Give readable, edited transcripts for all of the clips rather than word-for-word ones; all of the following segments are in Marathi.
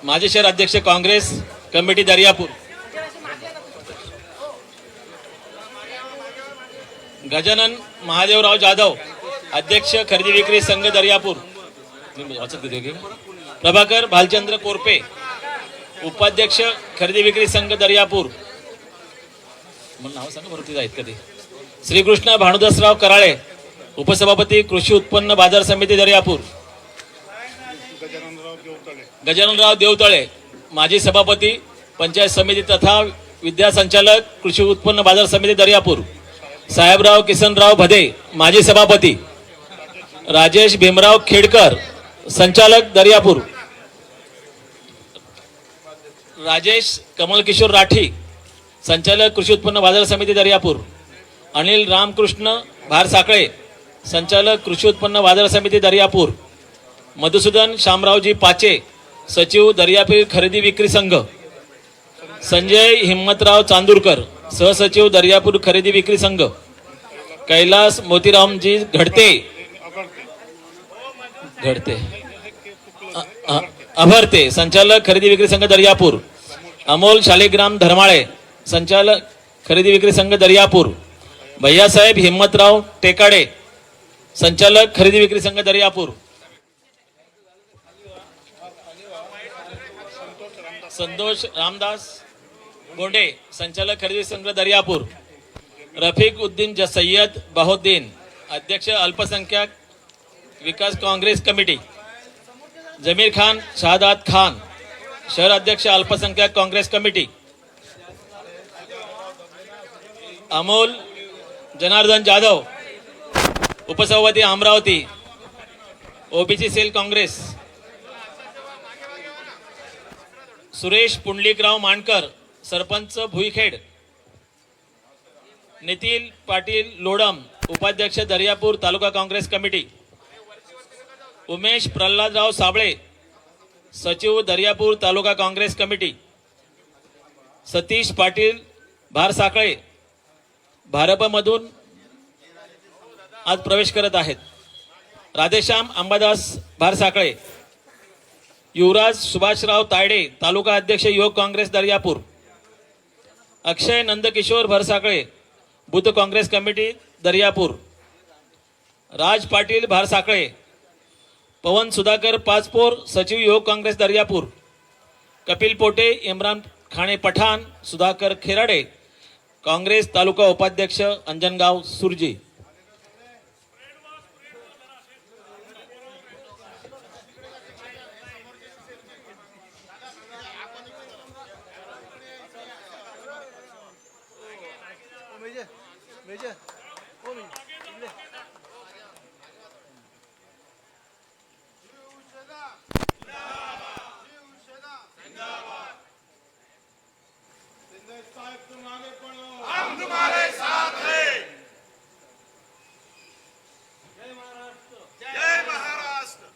माजी शहर अध्यक्ष काँग्रेस कमिटी दर्यापूर, गजानन महादेवराव जाधव अध्यक्ष खरेदी विक्री संघ दर्यापूर, प्रभाकर भालचंद्र कोरपे उपाध्यक्ष खरेदी विक्री संघ दर्यापूर, नाव सांगा बरोबर आहेत कधी, श्रीकृष्ण भानुदासराव कराळे उपसभापती कृषी उत्पन्न बाजार समिती दर्यापूर, गजाननराव देवतळे माजी सभापती पंचायत समिती तथा विद्या संचालक कृषी उत्पन्न बाजार समिती दर्यापूर, साहेबराव किसनराव भदे माजी सभापती, राजेश भीमराव खेडकर संचालक दर्यापूर, राजेश कमलकिशोर राठी संचालक कृषी उत्पन्न बाजार समिती दर्यापूर, अनिल रामकृष्ण भारसाकळे संचालक कृषी उत्पन्न बाजार समिती दर्यापूर, मधुसूदन शामरावजी पाचे सचिव दर्यापूर खरेदी विक्री संघ, संजय हिम्मतराव चांदूरकर सहसचिव दर्यापूर खरेदी विक्री संघ, कैलास मोतीरामजी घडते अभरते संचालक खरेदी विक्री संघ दर्यापूर, अमोल शालिग्राम धर्माळे संचालक खरेदी विक्री संघ दर्यापूर, भैयासाहेब हिम्मतराव टेकाडे संचालक खरेदी विक्री संघ दर्यापूर, संतोष रामदास गोंडे संचालक खरेदी संघ दर्यापूर, रफीक उद्दीन सय्यद बहुद्दीन अध्यक्ष अल्पसंख्याक विकास काँग्रेस कमिटी, जमीर खान शहादात खान शहर अध्यक्ष अल्पसंख्याक काँग्रेस कमिटी, अमोल जनार्दन जाधव उपसभापती अमरावती ओबीसी सेल काँग्रेस, सुरेश पुंडलिकराव मानकर सरपंच भुईखेड, नितीन पाटील लोडम उपाध्यक्ष दर्यापूर तालुका काँग्रेस कमिटी, उमेश प्रल्हादराव साबळे सचिव दर्यापूर तालुका काँग्रेस कमिटी, सतीश पाटील भारसाकळे भाजपमधून आज प्रवेश करत आहेत, राधेश्याम अंबादास भारसाकळे, युवराज सुभाषराव तायडे तालुका अध्यक्ष युवक काँग्रेस दर्यापूर, अक्षय नंदकिशोर भरसाकळे बुद्ध काँग्रेस कमिटी दर्यापूर, राज पाटील भारसाकळे, पवन सुधाकर पाचपोर सचिव युवक काँग्रेस दर्यापूर, कपिल पोटे इम्रान खाणे पठाण सुधाकर खेराडे काँग्रेस तालुका उपाध्यक्ष अंजनगाव सुरजी, हम तुम्हारे साथ हैं। जय महाराष्ट्र।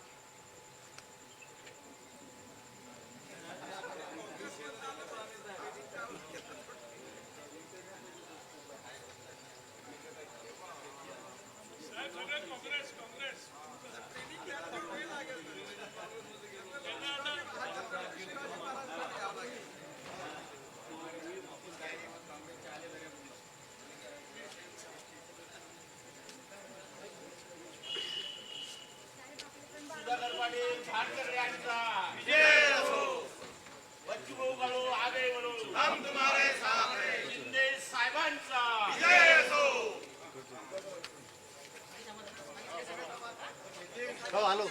हम तुम्हारे साथ हैं। शिंदे साहेबांचा विजय असो। हो, आलो.